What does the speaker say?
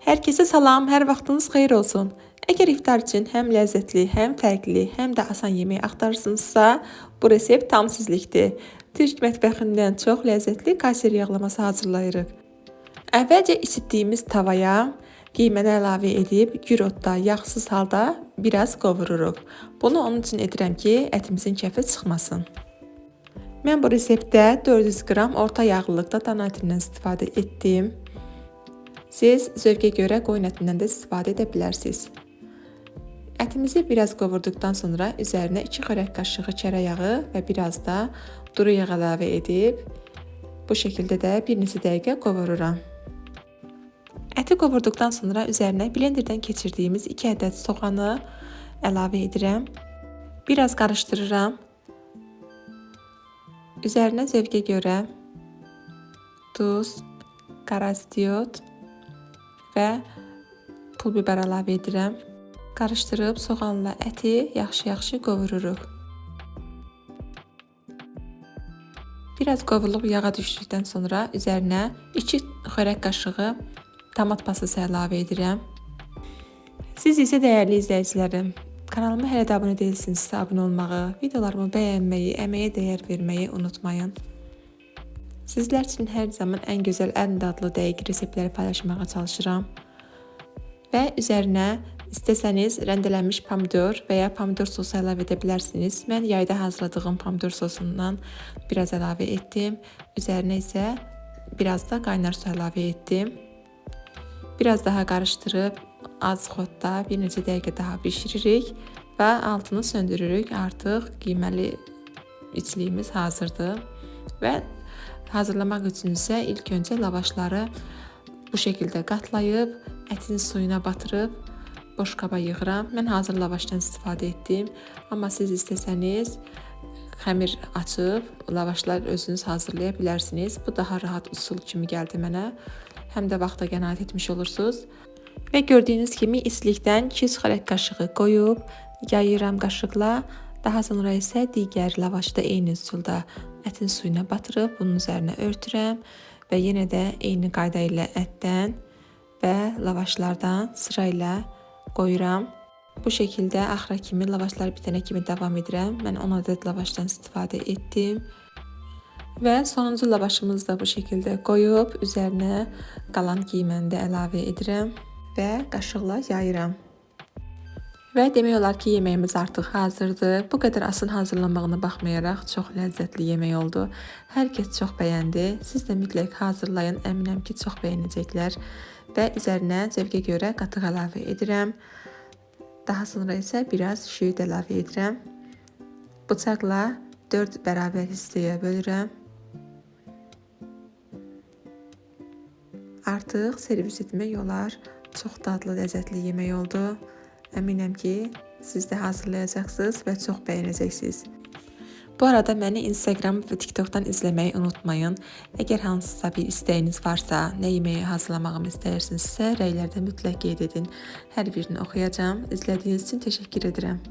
Herkese salam, hər vaxtınız xeyir olsun. Əgər iftar üçün həm ləzzətli, həm fərqli, həm də asan yemək axtarırsınızsa, bu resept tam sizlikdir. Türk mətbəxindən çox ləzzətli kayseri yağlaması hazırlayırıq. Əvvəlcə isitdiyimiz tavaya qiyməni əlavə edib, gürotda yağsız halda biraz qovururuq. Bunu onun üçün edirəm ki, ətimizin kəfi çıxmasın. Mən bu reseptdə 400 qram orta yağlılıqda dana ətindən istifadə etdim. Siz zövqə görə qoyun ətindən də istifadə edə bilərsiniz. Ətimizi biraz qovurduqdan sonra üzərinə 2 xörək qaşığı çərə yağı və biraz da duru yağ əlavə edib, bu şəkildə də bir neçə dəqiqə qovururam. Əti qovurduqdan sonra üzərinə blenderdən keçirdiyimiz 2 ədəd soğanı əlavə edirəm. Biraz qarışdırıram. Üzərinə zövqə görə duz, qara istiot və pul biber əlavə edirəm. Qarışdırıb soğanla əti yaxşı qovururuq. Biraz qovrulub yağa düşdükdən sonra üzərinə 2 xörək qaşığı tomat pasası əlavə edirəm. Siz isə dəyərli izləyicilərim, kanalıma hələ də abunə deyilsinizsə abunə olmağı, videolarımı bəyənməyi, əməyə dəyər verməyi unutmayın. Sizlər üçün hər zaman ən gözəl, ən dadlı, dəqiq reseptləri paylaşmağa çalışıram. Və üzərinə istəsəniz rəndelənmiş pomidor və ya pomidor sosu əlavə edə bilərsiniz. Mən yayda hazırladığım pomidor sosundan biraz əlavə etdim. Üzərinə isə biraz da qaynar su əlavə etdim. Biraz daha qarışdırıb az xodda bir neçə dəqiqə daha bişiririk və altını söndürürük. Artıq qiyməli içliyimiz hazırdır. Və hazırlamaq üçün isə ilk öncə lavaşları bu şəkildə qatlayıb, ətin suyuna batırıb boş qaba yığıram. Mən hazır lavaşdan istifadə etdim. Amma siz istəsəniz xəmir açıb lavaşlar özünüz hazırlaya bilərsiniz. Bu daha rahat üsul kimi gəldi mənə. Həm də vaxta qənaət etmiş olursunuz. Və gördüyünüz kimi istilikdən 2 xörək qaşığı qoyub yayıram qaşıqla. Daha sonra isə digər lavaşı da eyni üsulda ətin suyuna batırıb bunun üzərinə örtürəm və yenə də eyni qayda ilə ətdən və lavaşlardan sırayla qoyuram. Bu şəkildə axıra kimi lavaşlar bitənə kimi davam edirəm. Mən 10 ədəd lavaşdan istifadə etdim. Və sonuncu lavaşımızı da bu şəkildə qoyub üzərinə qalan qiyməni də əlavə edirəm və qaşıqla yayıram. Və demək olar ki, yeməyimiz artıq hazırdır. Bu qədər asan hazırlanmağına baxmayaraq çox ləzzətli yemək oldu. Hər kəs çox bəyəndi. Siz də mütləq hazırlayın. Əminəm ki, çox bəyənəcəklər. Və üzərinə zövqə görə qatıq əlavə edirəm. Daha sonra isə biraz şüyüd əlavə edirəm. Bıçaqla 4 bərabər hissəyə bölürəm. Artıq servis etmək olar. Çox dadlı, ləzzətli yemək oldu. Əminəm ki, siz də hazırlayacaqsınız və çox bəyənəcəksiniz. Bu arada məni Instagram və TikTokdan izləməyi unutmayın. Əgər hansısa bir istəyiniz varsa, nə yeməyi hazırlamağımı istəyirsinizsə, rəylərdə mütləq qeyd edin. Hər birini oxuyacağım. İzlədiyiniz üçün təşəkkür edirəm.